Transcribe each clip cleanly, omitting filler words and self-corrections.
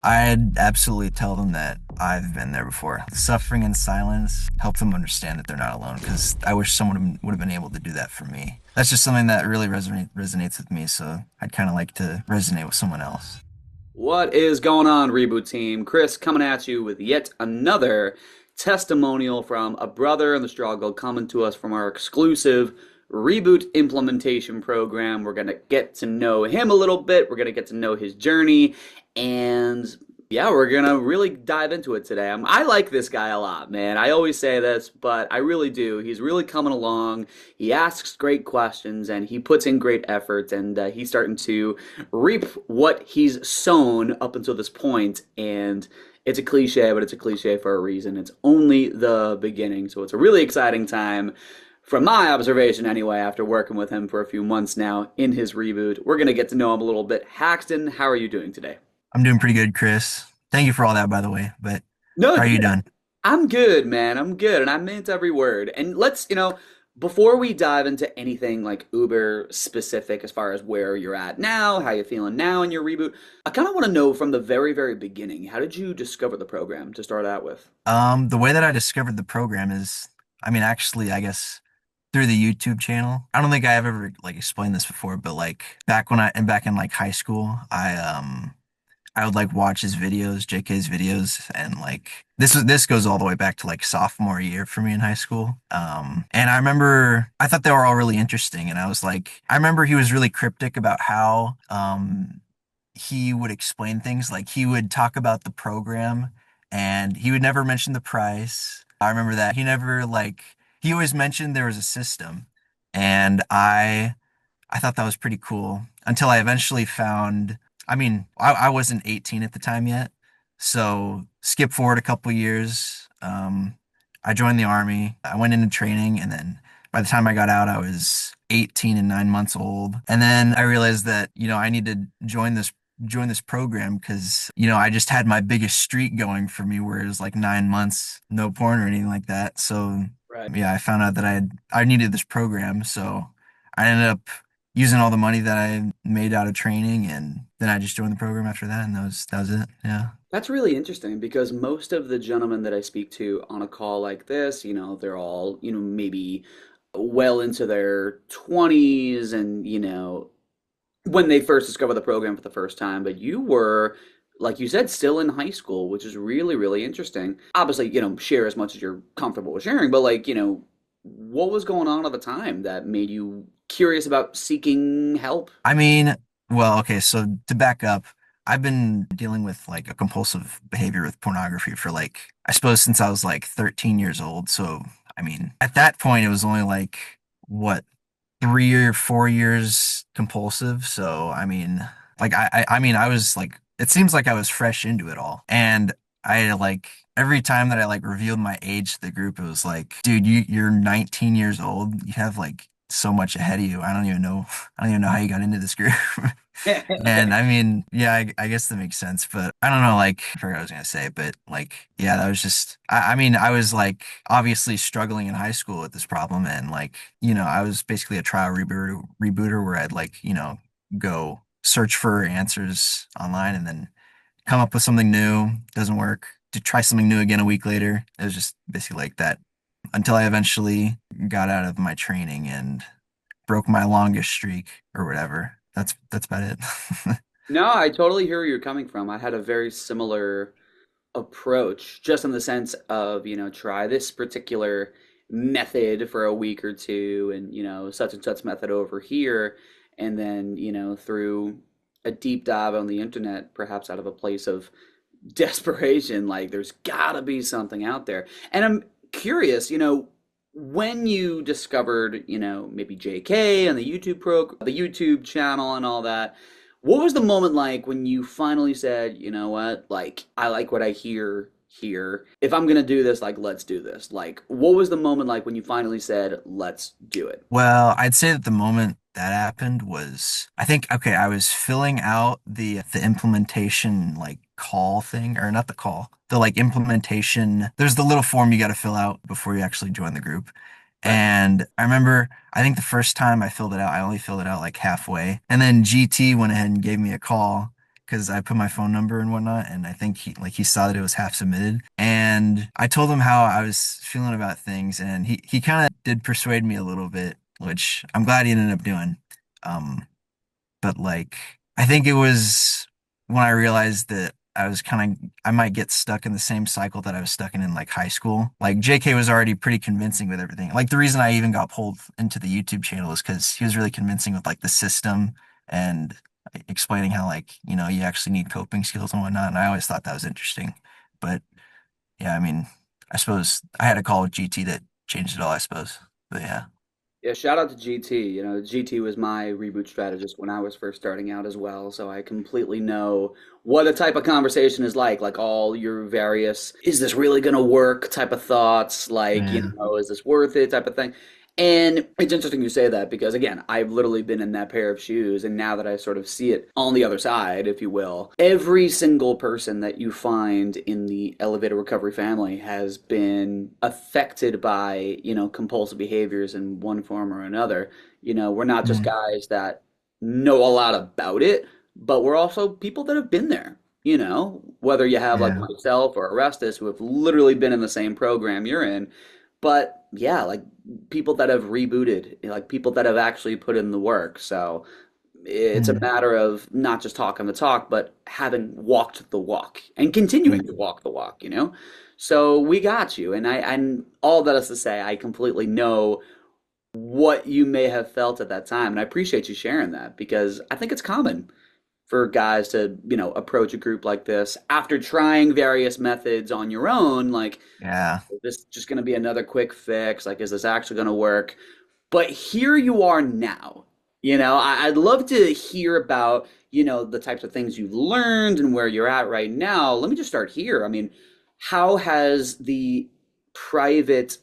I'd absolutely tell them that I've been there before. Suffering in silence, help them understand that they're not alone, because I wish someone would have been able to do that for me. That's just something that really resonates with me, so I'd kind of like to resonate with someone else. What is going on, Reboot Team? Chris coming at you with yet another testimonial from a brother in the struggle coming to us from our exclusive Reboot implementation program. We're going to get to know him a little bit, we're going to get to know his journey, and yeah, we're gonna really dive into it today. I like this guy a lot, man. I always say this, but I really do. He's really coming along. He asks great questions and he puts in great effort, and he's starting to reap what he's sown up until this point. And it's a cliche, but it's a cliche for a reason. It's only the beginning. So it's a really exciting time. From my observation, anyway, after working with him for a few months now in his reboot, we're going to get to know him a little bit. Haxton, how are you doing today? I'm doing pretty good, Chris. Thank you for all that, by the way. But No, how are you dude, doing? I'm good, man. I'm good, and I meant every word. And before we dive into anything like uber specific as far as where you're at now, how you feeling now in your reboot, I kind of want to know from the very, very beginning, how did you discover the program to start out with? The way that I discovered the program is, actually, I guess through the YouTube channel. I don't think I've ever like explained this before, but like back in like high school, I would like watch his videos, JK's videos, and like this goes all the way back to like sophomore year for me in high school. And I remember I thought they were all really interesting, and I remember he was really cryptic about how he would explain things. Like he would talk about the program, and he would never mention the price. I remember that he always mentioned there was a system, and I thought that was pretty cool until I eventually found. I wasn't 18 at the time yet, so skip forward a couple years. I joined the army. I went into training, and then by the time I got out, I was 18 and 9 months old. And then I realized that I need to join this program because I just had my biggest streak going for me, where it was like 9 months no porn or anything like that. So Right. yeah, I found out that I needed this program, so I ended up using all the money that I made out of training, and then I just joined the program after that, and that was it. Yeah. That's really interesting because most of the gentlemen that I speak to on a call like this, they're all, maybe well into their 20s and, when they first discover the program for the first time, but you were, like you said, still in high school, which is really, really interesting. Obviously, share as much as you're comfortable with sharing, but like, what was going on at the time that made you curious about seeking help? I mean, well, okay, so to back up, I've been dealing with like a compulsive behavior with pornography for like, I suppose since I was like 13 years old. So, at that point, it was only like, what, 3 or 4 years compulsive. So, I was like, it seems like I was fresh into it all. And I like, every time that I like revealed my age to the group, it was like, dude, you're 19 years old. You have like so much ahead of you. I don't even know how you got into this group. And yeah, I guess that makes sense, but I don't know, like, I forgot what I was gonna say, but like, yeah, that was just, I was like obviously struggling in high school with this problem, and like, I was basically a trial rebooter where I'd like, go search for answers online and then come up with something new, doesn't work, to try something new again a week later. It was just basically like that until I eventually got out of my training and broke my longest streak or whatever. That's about it. No, I totally hear where you're coming from. I had a very similar approach, just in the sense of, try this particular method for a week or two, and, such and such method over here. And then, through a deep dive on the internet, perhaps out of a place of desperation, like there's gotta be something out there. And I'm curious, when you discovered, maybe JK and the YouTube channel and all that, what was the moment like when you finally said, you know what, like I like what I hear here. If I'm gonna do this, like let's do this. Like, what was the moment like when you finally said, let's do it? Well, I'd say that the moment that happened was, I think, okay, I was filling out the implementation like call thing, or not the call, the like implementation. There's the little form you got to fill out before you actually join the group. Right. And I remember, I think the first time I filled it out, I only filled it out like halfway. And then GT went ahead and gave me a call because I put my phone number and whatnot, and I think he saw that it was half submitted. And I told him how I was feeling about things, and he kind of did persuade me a little bit, which I'm glad he ended up doing. Um, but like I think it was when I realized that I might get stuck in the same cycle that I was stuck in like high school. Like JK was already pretty convincing with everything. Like the reason I even got pulled into the YouTube channel is because he was really convincing with like the system and explaining how like, you actually need coping skills and whatnot. And I always thought that was interesting. But yeah, I mean, I suppose I had a call with GT that changed it all, I suppose. But yeah. Yeah, shout out to GT. You know, GT was my reboot strategist when I was first starting out as well, so I completely know what a type of conversation is like all your various, is this really gonna work type of thoughts, like, Yeah. is this worth it type of thing. And it's interesting you say that because, again, I've literally been in that pair of shoes. And now that I sort of see it on the other side, if you will, every single person that you find in the elevator recovery family has been affected by, compulsive behaviors in one form or another. We're not just Mm. guys that know a lot about it, but we're also people that have been there. Whether you have like Yeah. myself or Arestus who have literally been in the same program you're in, but yeah, like people that have rebooted, like people that have actually put in the work. So it's a Mm. matter of not just talking the talk, but having walked the walk and continuing to walk the walk. So we got you. And all that is to say, I completely know what you may have felt at that time. And I appreciate you sharing that because I think it's common for guys to, approach a group like this after trying various methods on your own, like, Yeah. is this just going to be another quick fix? Like, is this actually going to work? But here you are now. I'd love to hear about, the types of things you've learned and where you're at right now. Let me just start here. I mean, how has the private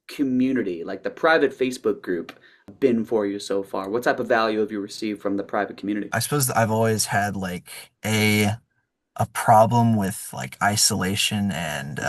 community, like the private Facebook group, been for you so far? What type of value have you received from the private community? I suppose that I've always had like a problem with like isolation and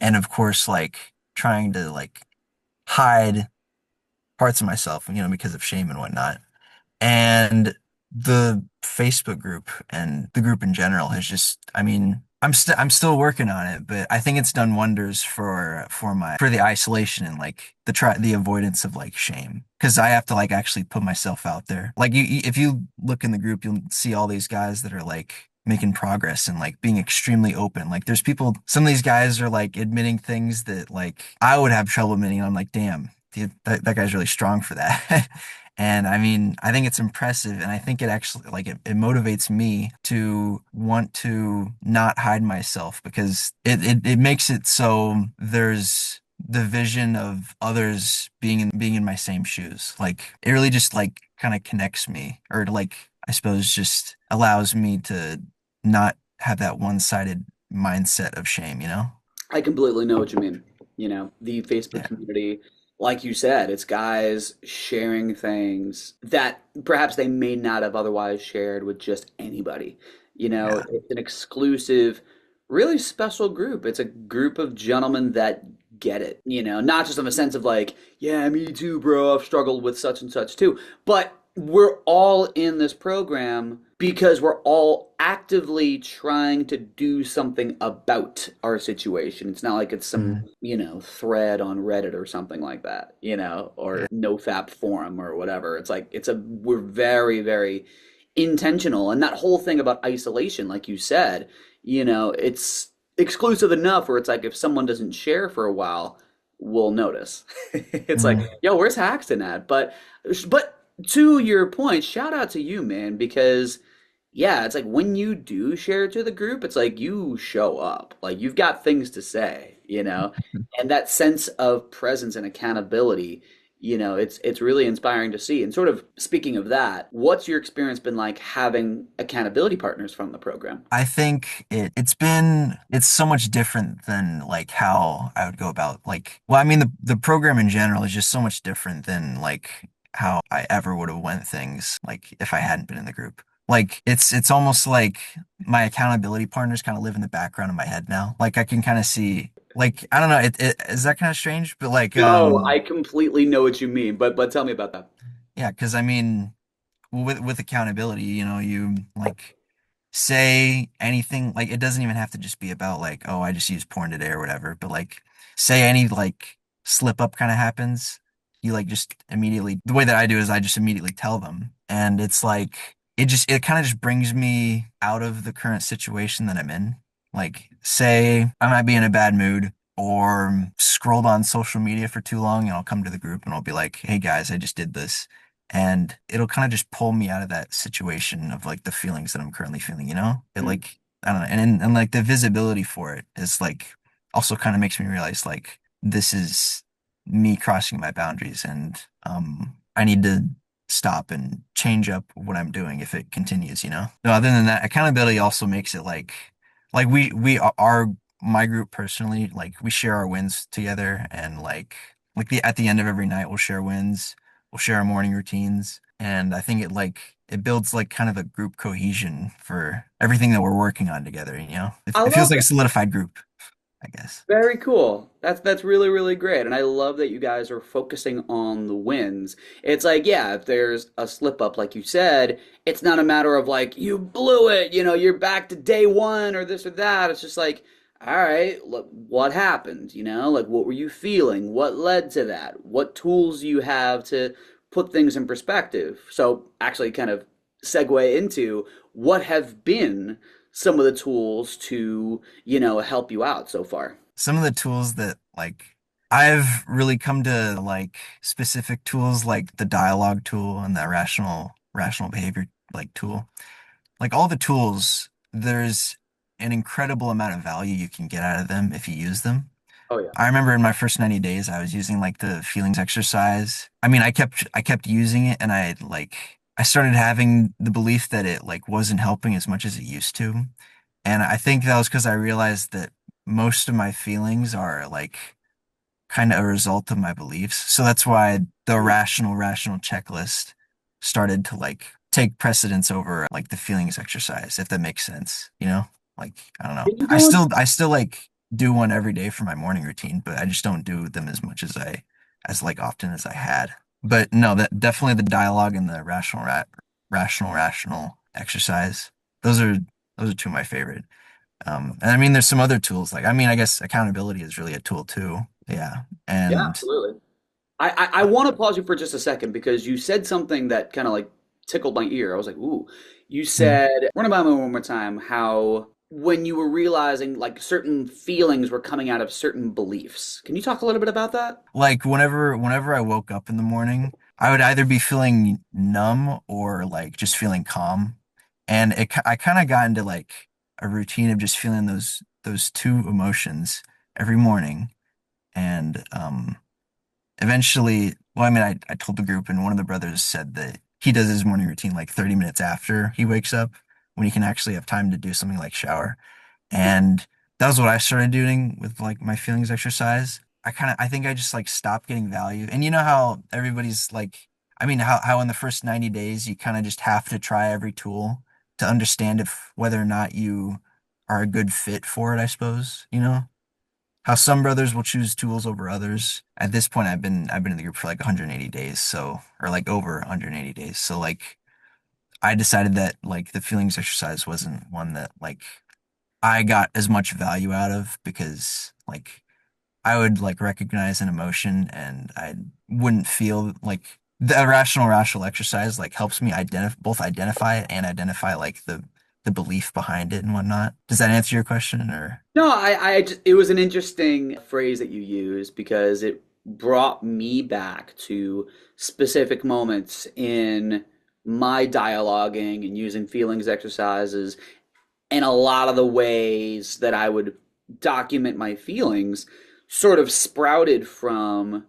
of course like trying to like hide parts of myself, because of shame and whatnot. And the Facebook group and the group in general has just, I mean, I'm still working on it, but I think it's done wonders for the isolation and like the avoidance of like shame. Because I have to like actually put myself out there. Like if you look in the group, you'll see all these guys that are like making progress and like being extremely open. Like there's some of these guys are like admitting things that like I would have trouble admitting. I'm like, damn, dude, that guy's really strong for that. And I mean, I think it's impressive, and I think it actually like it motivates me to want to not hide myself because it makes it so there's the vision of others being in my same shoes. Like it really just like kind of connects me, or like I suppose just allows me to not have that one-sided mindset of shame, you know? I completely know what you mean. The Facebook Yeah. community, like you said, it's guys sharing things that perhaps they may not have otherwise shared with just anybody. Yeah. It's an exclusive, really special group. It's a group of gentlemen that get it, not just in the sense of like, yeah, me too, bro, I've struggled with such and such too, but we're all in this program because we're all actively trying to do something about our situation. It's not like it's some, Mm. thread on Reddit or something like that, or Yeah. NoFap forum or whatever. It's like we're very, very intentional. And that whole thing about isolation, like you said, it's exclusive enough where it's like if someone doesn't share for a while, we'll notice. It's like, Mm. yo, where's Haxton at? But to your point, shout out to you, man, because yeah, it's like when you do share to the group, it's like you show up. Like you've got things to say, and that sense of presence and accountability, it's really inspiring to see. And sort of speaking of that, what's your experience been like having accountability partners from the program? I think it's so much different than like how I would go about like well I mean the program in general is just so much different than like how I ever would have went things like if I hadn't been in the group. Like it's almost like my accountability partners kind of live in the background of my head now. Like I can kind of see like I don't know it is that kind of strange but like No, I completely know what you mean, but tell me about that. yeah, because I mean with accountability, you like say anything, like it doesn't even have to just be about like, oh, I just used porn today or whatever, but like say any like slip up kind of happens, you like just immediately, the way that I do is I just immediately tell them. And it's like it kind of just brings me out of the current situation that I'm in. Like say I might be in a bad mood or scrolled on social media for too long and I'll come to the group and I'll be like, "Hey guys, I just did this." And it'll kind of just pull me out of that situation of like the feelings that I'm currently feeling, you know? It Mm. like I don't know, and like the visibility for it is like also kind of makes me realize like this is me crossing my boundaries and I need to stop and change up what I'm doing if it continues, you know? No, other than that, accountability also makes it like we are my group personally, like we share our wins together and like at the end of every night we'll share wins, we'll share our morning routines, and I think it builds like kind of a group cohesion for everything that we're working on together, you know? I It feels love like a that. solidified group, I guess. Very cool. That's really, really great. And I love that you guys are focusing on the wins. It's like, yeah, if there's a slip up, like you said, it's not a matter of like, you blew it, you're back to day one or this or that. It's just like, all right, look, what happened? Like what were you feeling? What led to that? What tools do you have to put things in perspective? So actually kind of segue into what have been some of the tools to, help you out so far. Some of the tools that like I've really come to like specific tools like the dialogue tool and the rational behavior like tool. Like all the tools, there's an incredible amount of value you can get out of them if you use them. Oh yeah. I remember in my first 90 days I was using like the feelings exercise. I mean, I kept using it and I started having the belief that it like wasn't helping as much as it used to. And I think that was because I realized that most of my feelings are like kind of a result of my beliefs. So that's why the rational checklist started to like take precedence over like the feelings exercise, if that makes sense, you know? Like, I don't know. Can you I go still into I still like do one every day for my morning routine, but I just don't do them as much as like often as I had. But no, that definitely the dialogue and the rational exercise. Those are those are two of my favorite. And I mean, there's some other tools like, I mean, I guess accountability is really a tool too. Yeah. Yeah, And absolutely. I want to pause you for just a second because you said something that kind of like tickled my ear. I was like, ooh. You mm, said, run it by me one more time, how when you were realizing like certain feelings were coming out of certain beliefs. Can you talk a little bit about that? like whenever I woke up in the morning, I would either be feeling numb or like just feeling calm. And I kind of got into like a routine of just feeling those two emotions every morning. And eventually, well, I mean, I told the group, and one of the brothers said that he does his morning routine like 30 minutes after he wakes up when he can actually have time to do something like shower. And that was what I started doing with like my feelings exercise. I think I just like stopped getting value. And you know how everybody's like, I mean, how in the first 90 days you kind of just have to try every tool to understand if whether or not you are a good fit for it, I suppose, you know? How some brothers will choose tools over others. At this point, I've been in the group for like 180 days, so or like over 180 days. So like I decided that like the feelings exercise wasn't one that like I got as much value out of because like I would like recognize an emotion and I wouldn't feel like the rational exercise like helps me identify it and identify like the belief behind it and whatnot. Does that answer your question or? No, I just, it was an interesting phrase that you used because it brought me back to specific moments in my dialoguing and using feelings exercises and a lot of the ways that I would document my feelings sort of sprouted from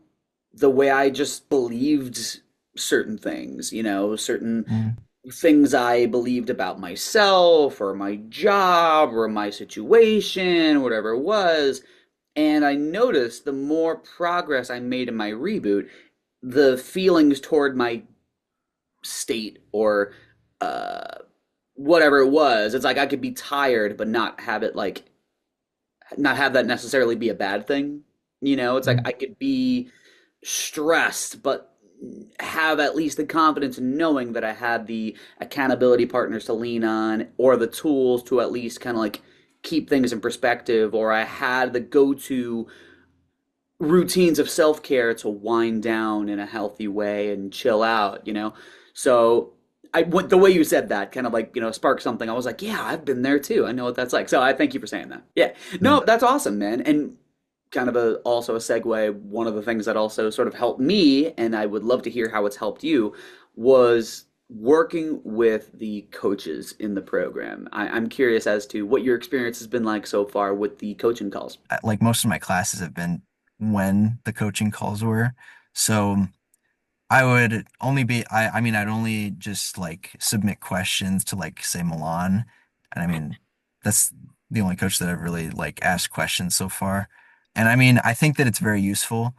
the way I just believed certain things, certain Mm, things I believed about myself or my job or my situation, whatever it was. And I noticed the more progress I made in my reboot, the feelings toward my state or uh, whatever it was, it's like I could be tired but not have it like not have that necessarily be a bad thing. It's like mm, I could be stressed but have at least the confidence in knowing that I had the accountability partners to lean on or the tools to at least kind of like keep things in perspective, or I had the go-to routines of self-care to wind down in a healthy way and chill out, you know? So I went the way you said that kind of like, sparked something. I was like, yeah, I've been there too. I know what that's like. So I thank you for saying that. Yeah. Mm. No, that's awesome, man. And kind of also a segue, one of the things that also sort of helped me, and I would love to hear how it's helped you, was working with the coaches in the program. I'm curious as to what your experience has been like so far with the coaching calls. Like most of my classes have been when the coaching calls were. So I would only be, I mean, I'd only just like submit questions to like say Milan. And I mean, that's the only coach that I've really like asked questions so far. And I mean, I think that it's very useful.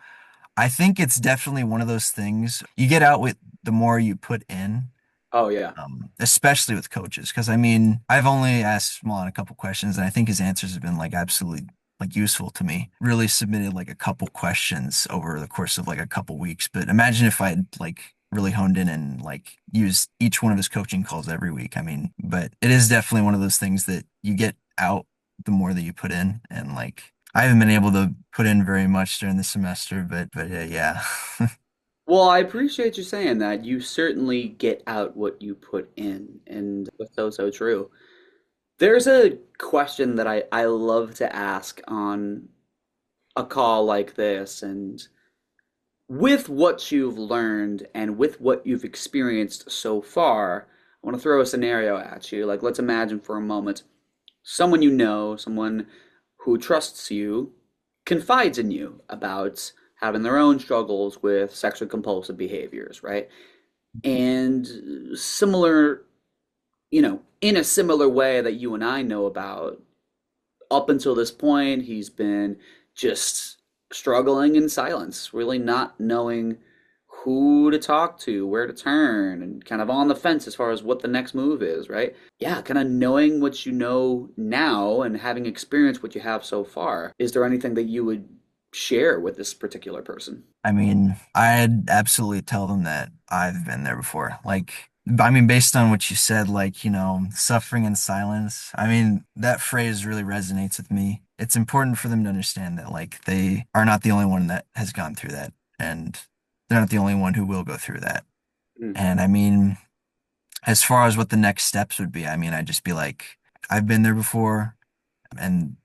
I think it's definitely one of those things you get out with the more you put in, Oh yeah. especially with coaches. Because I mean, I've only asked Milan a couple questions, and I think his answers have been like absolutely like useful to me. Really submitted like a couple questions over the course of like a couple weeks. But imagine if I'd like really honed in and like used each one of his coaching calls every week. I mean, but it is definitely one of those things that you get out the more that you put in, and like I haven't been able to put in very much during the semester, but yeah. Well, I appreciate you saying that. You certainly get out what you put in, and that's so, so true. There's a question that I love to ask on a call like this, and with what you've learned and with what you've experienced so far, I want to throw a scenario at you. Like, let's imagine for a moment someone you know, someone who trusts you, confides in you about having their own struggles with sexually compulsive behaviors, right? And similar, in a similar way that you and I know about, up until this point, he's been just struggling in silence, really not knowing who to talk to, where to turn, and kind of on the fence as far as what the next move is, right? Yeah, kind of knowing what you know now and having experienced what you have so far. Is there anything that you would share with this particular person? I mean, I'd absolutely tell them that I've been there before. Like, I mean, based on what you said, like, suffering in silence, I mean, that phrase really resonates with me. It's important for them to understand that, like, they are not the only one that has gone through that, and they're not the only one who will go through that. Mm. And I mean, as far as what the next steps would be, I mean, I'd just be like, I've been there before, and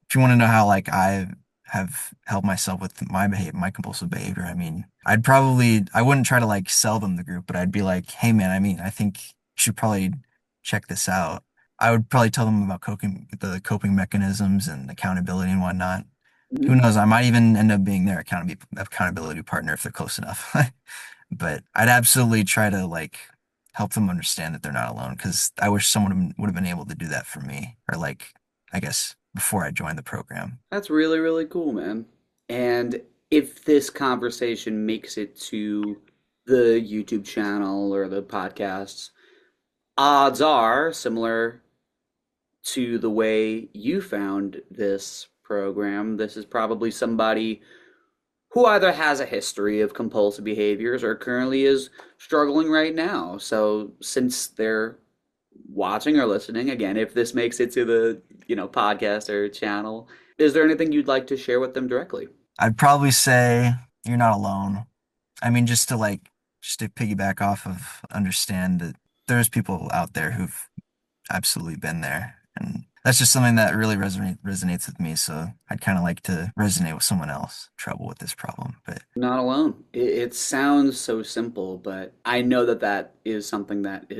if you want to know how like I have helped myself with my behavior, my compulsive behavior, I mean, I wouldn't try to like sell them the group, but I'd be like, hey man, I mean, I think you should probably check this out. I would probably tell them about the coping mechanisms and accountability and whatnot. Who Mhm. knows? I might even end up being their accountability partner if they're close enough. But I'd absolutely try to like help them understand that they're not alone because I wish someone would have been able to do that for me, or like, I guess before I joined the program. That's really, really cool, man. And if this conversation makes it to the YouTube channel or the podcasts, odds are similar to the way you found this program. This is probably somebody who either has a history of compulsive behaviors or currently is struggling right now. So since they're watching or listening, again, if this makes it to the, podcast or channel, is there anything you'd like to share with them directly? I'd probably say you're not alone. I mean, just to piggyback off of understand that there's people out there who've absolutely been there. And that's just something that really resonates with me. So I'd kind of like to resonate with someone else, trouble with this problem. But Not alone. It sounds so simple, but I know that that is something that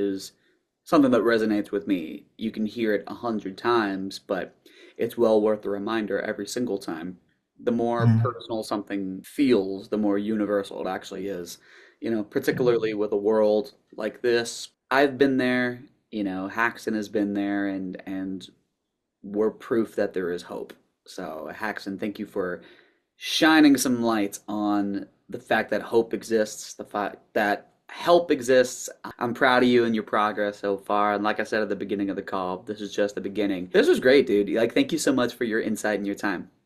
resonates with me. You can hear it 100 times, but it's well worth the reminder every single time. The more mm, personal something feels, the more universal it actually is. Particularly with a world like this. I've been there, Haxton has been there, and we're proof that there is hope. So, Haxton, thank you for shining some light on the fact that hope exists, the fact that help exists. I'm proud of you and your progress so far. And like I said at the beginning of the call, this is just the beginning. This was great, dude. Like, thank you so much for your insight and your time.